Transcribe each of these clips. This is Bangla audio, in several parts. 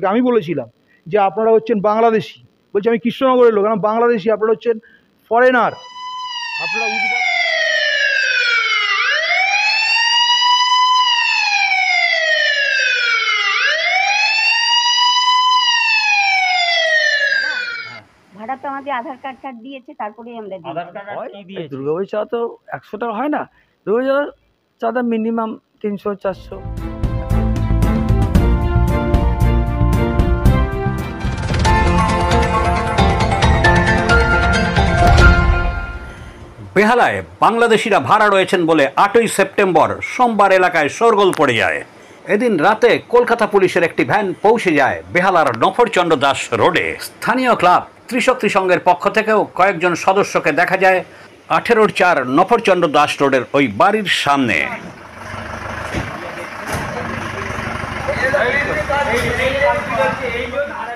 লোককে আমি বলেছিলাম যে আপনারা হচ্ছেন বাংলাদেশি। বলছি আমি কৃষ্ণনগরের লোক, আমি বাংলাদেশি, আপনারা হচ্ছেন ফরেনার, আপনারা ভাড়া তো আমাদের আধার কার্ড দিয়েছে, তারপরেই আমরা দিয়েছি। দুর্গাপুজোর চাঁদা তো 100 টাকা হয় না, দুর্গাপুজোর চাঁদা মিনিমাম 300-400। বেহালায় বাংলাদেশিরা ভাড়া রয়েছেন বলে 8ই সেপ্টেম্বর সোমবার এলাকায় শোরগোল পড়ে যায়। এদিন রাতে কলকাতা পুলিশের একটি ভ্যান পৌঁছে যায় বেহালার নফরচন্দ্র দাস রোডে। স্থানীয় ক্লাব ত্রিশক্তি সংঘের পক্ষ থেকেও কয়েকজন সদস্যকে দেখা যায় 18-4 নফরচন্দ্র দাস রোডের ওই বাড়ির সামনে।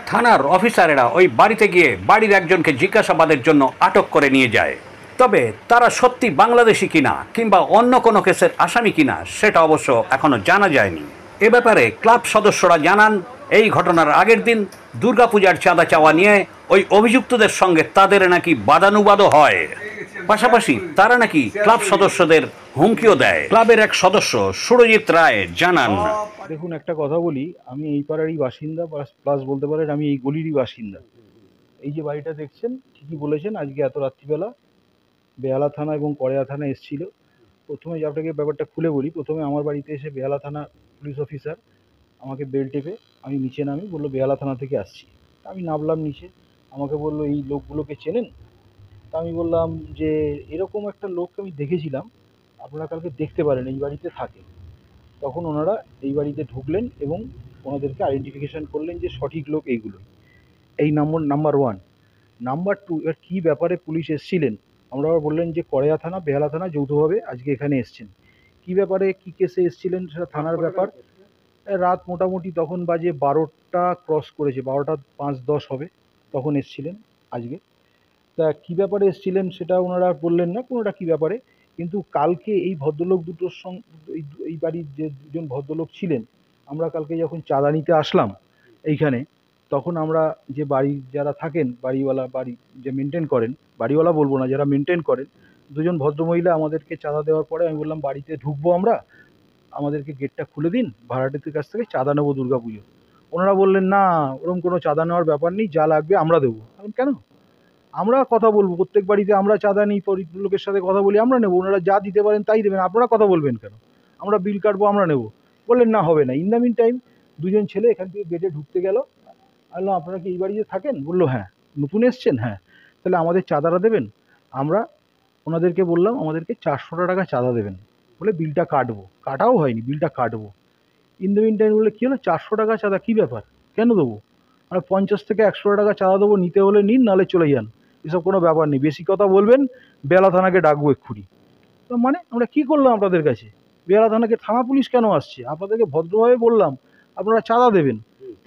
থানার অফিসারেরা ওই বাড়িতে গিয়ে বাড়ির একজনকে জিজ্ঞাসাবাদের জন্য আটক করে নিয়ে যায়। তবে তারা সত্যি বাংলাদেশি কিনা কিংবা অন্য কোনো কেসের আসামি কিনা সেটা অবশ্য এখনো জানা যায়নি। এ ব্যাপারে ক্লাব সদস্যরা জানান, এই ঘটনার আগের দিন দুর্গাপূজার চাঁদা চাওয়া নিয়ে ওই অভিযুক্তদের সঙ্গে তাদের নাকি বাদানুবাদও হয়। পাশাপাশি তারা নাকি ক্লাব সদস্যদের হুমকিও দেয়। ক্লাবের এক সদস্য সুরজিৎ রায় জানান, দেখুন একটা কথা বলি, আমি এই পাড়ারই বাসিন্দা, প্লাস বলতে পারেন আমি এই গলিরই বাসিন্দা। এই যে বাড়িটা দেখছেন, ঠিকই বলেছেন, আজকে এত রাত্রিবেলা বেহালা থানা এবং কড়েয়া থানা এসেছিল। প্রথমে আপনাকে ব্যাপারটা খুলে বলি, প্রথমে আমার বাড়িতে এসে বেহালা থানা পুলিশ অফিসার আমাকে বেল টেপে আমি নিচে নামি, বললো বেহালা থানা থেকে আসছি। আমি নামলাম নিচে, আমাকে বললো এই লোকগুলোকে চেনেন? তা আমি বললাম যে এরকম একটা লোককে আমি দেখেছিলাম, আপনারা কালকে দেখতে পারেন, এই বাড়িতে থাকে। তখন ওনারা এই বাড়িতে ঢুকলেন এবং ওনাদেরকে আইডেন্টিফিকেশান করলেন যে সঠিক লোক এইগুলো। এই নাম্বার 1। নাম্বার 2, এর কী ব্যাপারে পুলিশ এসেছিলেন, আমরা বললেন যে কড়েয়া থানা বেহালা থানা যৌথভাবে আজকে এখানে এসছেন। কী ব্যাপারে কী কেসে এসেছিলেন সেটা থানার ব্যাপার। রাত মোটামুটি তখন বাজে 12টা ক্রস করেছে, 12টা 5-10 হবে, তখন এসেছিলেন আজকে। তা কী ব্যাপারে এসেছিলেন সেটা ওনারা বললেন না কোনোটা কী ব্যাপারে। কিন্তু কালকে এই ভদ্রলোক দুটোর সঙ্গে, এই বাড়ির যে দুজন ভদ্রলোক ছিলেন, আমরা কালকে যখন চাঁদা নিতে আসলাম এইখানে, তখন আমরা যে বাড়ির যারা থাকেন, বাড়িওয়ালা, বাড়ি যে মেনটেন করেন, বাড়িওয়ালা বলবো না, যারা মেনটেন করেন, দুজন ভদ্রমহিলা আমাদেরকে চাঁদা দেওয়ার পরে আমি বললাম বাড়িতে ঢুকবো আমরা, আমাদেরকে গেটটা খুলে দিন, ভাড়াটির কাছ থেকে চাঁদা নেবো দুর্গাপুজো। ওনারা বললেন না, ওরকম কোনো চাঁদা নেওয়ার ব্যাপার নেই, যা লাগবে আমরা দেবো। কেন? আমরা কথা বলবো, প্রত্যেক বাড়িতে আমরা চাঁদা নিই, লোকের সাথে কথা বলি, আমরা নেবো, ওনারা যা দিতে পারেন তাই দেবেন, আপনারা কথা বলবেন কেন? আমরা বিল কাটবো, আমরা নেবো। বললেন না, হবে না। ইন দ্য মিন টাইম দুজন ছেলে এখান থেকে গেটে ঢুকতে গেল। বললাম আপনারা কি এই বাড়িতে থাকেন? বললো হ্যাঁ। নতুন এসছেন? হ্যাঁ। তাহলে আমাদের চাঁদাটা দেবেন। আমরা ওনাদেরকে বললাম আমাদেরকে 400 টাকা চাঁদা দেবেন, বলে বিলটা কাটবো। কাটাও হয়নি, বিলটা কাটবো। ইন দ্য মিন টাইম বললে কী হলো, 400 টাকা চাঁদা, কী ব্যাপার, কেন দেবো? আমরা 50 থেকে 100 টাকা চাঁদা দেবো, নিতে হলে নিন, নাহলে চলে যান, এসব কোনো ব্যাপার নেই, বেশি কথা বলবেন বেহালা থানাকে ডাকবো এক্ষুনি। তো মানে আমরা কী করলাম আপনাদের কাছে? বেহালা থানাকে, থানা পুলিশ কেন আসছে? আপনাদেরকে ভদ্রভাবে বললাম আপনারা চাঁদা দেবেন,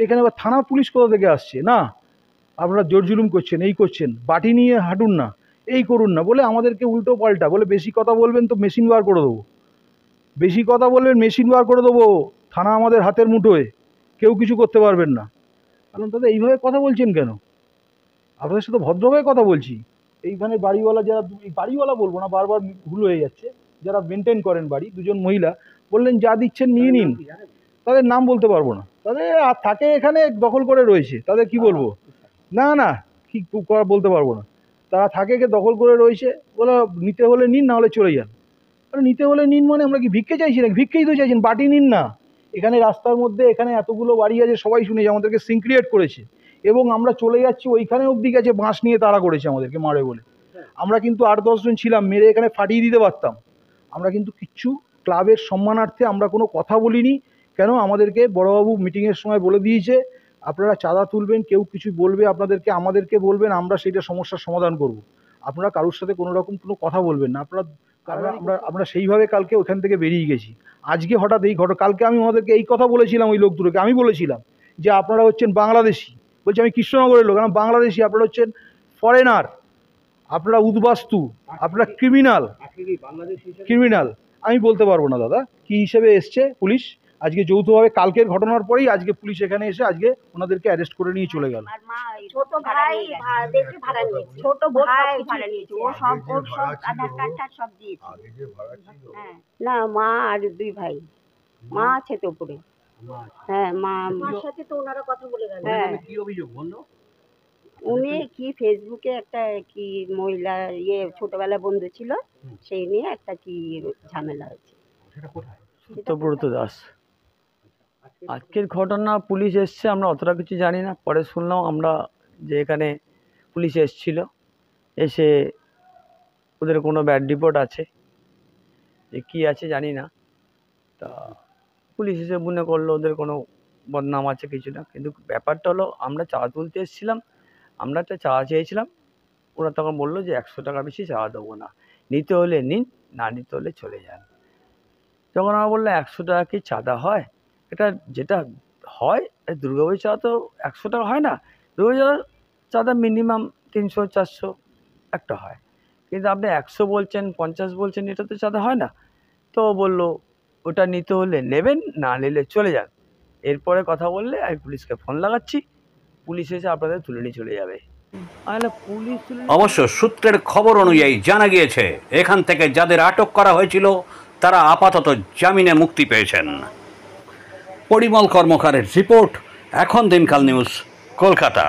এখানে আবার থানা পুলিশ কোথা থেকে আসছে? না, আপনারা জোর জুলুম করছেন, এই করছেন, বাটি নিয়ে হাঁটুন না, এই করুন না, বলে আমাদেরকে উল্টো পাল্টা বলে বেশি কথা বলবেন তো মেশিন বার করে দেবো, বেশি কথা বলবেন মেশিন বার করে দেবো, থানা আমাদের হাতের মুঠোয়, কেউ কিছু করতে পারবেন না। কারণ তাদের এইভাবে কথা বলছেন কেন? আপনাদের সাথে ভদ্রভাবে কথা বলছি। এইখানে বাড়িওয়ালা যারা, বাড়িওয়ালা বলবো না, বারবার ভুল হয়ে যাচ্ছে, যারা মেনটেন করেন বাড়ি, দুজন মহিলা বললেন যা দিচ্ছেন নিয়ে নিন। তাদের নাম বলতে পারবো না, তাদের আর থাকে এখানে দখল করে রয়েছে, তাদের কি বলবো, না না কি বলতে পারবো না, তারা থাকে দখল করে রয়েছে, বলে নিতে হলে নিন, না হলে চলে যান। নিতে হলে নিন মানে আমরা কি ভিক্ষে চাইছি না? ভিক্ষেই তো চাইছেন, বাটি নিন না। এখানে রাস্তার মধ্যে এখানে এতগুলো বাড়ি আছে, সবাই শুনেছে আমাদেরকে সিন ক্রিয়েট করেছে, এবং আমরা চলে যাচ্ছি ওইখানে অবধি গেছে, বাঁশ নিয়ে তাড়া করেছে আমাদেরকে মারে বলে। আমরা কিন্তু 8-10 জন ছিলাম, মেরে এখানে ফাটিয়ে দিতে পারতাম। আমরা কিন্তু কিচ্ছু ক্লাবের সম্মানার্থে আমরা কোনো কথা বলিনি। কেন? আমাদেরকে বড়বাবু মিটিংয়ের সময় বলে দিয়েছে আপনারা চাঁদা তুলবেন, কেউ কিছু বলবে আপনাদেরকে, আমাদেরকে বলবেন, আমরা সেইটা সমস্যার সমাধান করব। আপনারা কারোর সাথে কোনো রকম কোনো কথা বলবেন না। আমরা সেইভাবে কালকে ওখান থেকে বেরিয়ে গেছি। আজকে হঠাৎ এই কালকে আমি ওনাদেরকে এই কথা বলেছিলাম, ওই লোক দুটোকে আমি বলেছিলাম যে আপনারা হচ্ছেন বাংলাদেশি। বলছি আমি কৃষ্ণনগরের লোক, আমি বাংলাদেশি, আপনারা হচ্ছেন ফরেনার, আপনারা উদ্বাস্তু, আপনারা ক্রিমিনাল। আমি বলতে পারবো না দাদা কী হিসেবে এসছে পুলিশ, আজকে যৌথভাবে কালকের ঘটনার পরেই আজকে পুলিশ এখানে এসে আজকে ওনাদেরকে অ্যারেস্ট করে নিয়ে চলে গেল। আর মা ছোট ভাই দেশে ভাড়া নিয়েছে, ছোট ভাই ভাড়া নিয়েছে, ও সব আধার কার্ড টার্ড সব দিয়েছে। হ্যাঁ না, মা আর 2 ভাই, মা আছে তো উপরে। হ্যাঁ মার সাথে তো ওনারা কথা বলে গেল। হ্যাঁ কি অভিযোগ বললো? উনি কি ফেসবুকে একটা কি মহিলা ছোটবেলা বন্ধু ছিল, সেই নিয়ে একটা কি ঝামেলা হয়েছে। সেটা কোথায়? সত্যব্রত দাস। আজকের ঘটনা পুলিশ এসছে, আমরা অতটা কিছু জানি না। পরে শুনলাম আমরা যে এখানে পুলিশ এসছিল, এসে ওদের কোনো ব্যাড রিপোর্ট আছে, যে কী আছে জানি না। তা পুলিশ এসে মনে করলো ওদের কোনো বদনাম আছে, কিছু না। কিন্তু ব্যাপারটা হলো, আমরা চা তুলতে এসেছিলাম, আমরা একটা চা চেয়েছিলাম, ওরা তখন বললো যে 100 টাকা বেশি চা দেবো না, নিতে হলে নিন, না নিতে হলে চলে যান। যখন আমরা বললাম 100 টাকা কি চাঁদা হয়? এটা যেটা হয়, দুর্গাপুজোর চাঁদা তো 100 টাকা হয় না, দুর্গাপুজোর চাঁদা মিনিমাম 300-400 একটা হয়। কিন্তু আপনি 100 বলছেন, 50 বলছেন, এটা তো চাঁদা হয় না। তো বললো ওটা নিতে হলে নেবেন, না নিলে চলে যান। এরপরে কথা বললে আমি পুলিশকে ফোন লাগাচ্ছি, পুলিশ এসে আপনাদের তুলে নিয়ে চলে যাবে। পুলিশ অবশ্য সূত্রের খবর অনুযায়ী জানা গিয়েছে, এখান থেকে যাদের আটক করা হয়েছিল তারা আপাতত জামিনে মুক্তি পেয়েছেন। পরিমল কর্মকারের রিপোর্ট, এখন দিনকাল নিউজ, কলকাতা।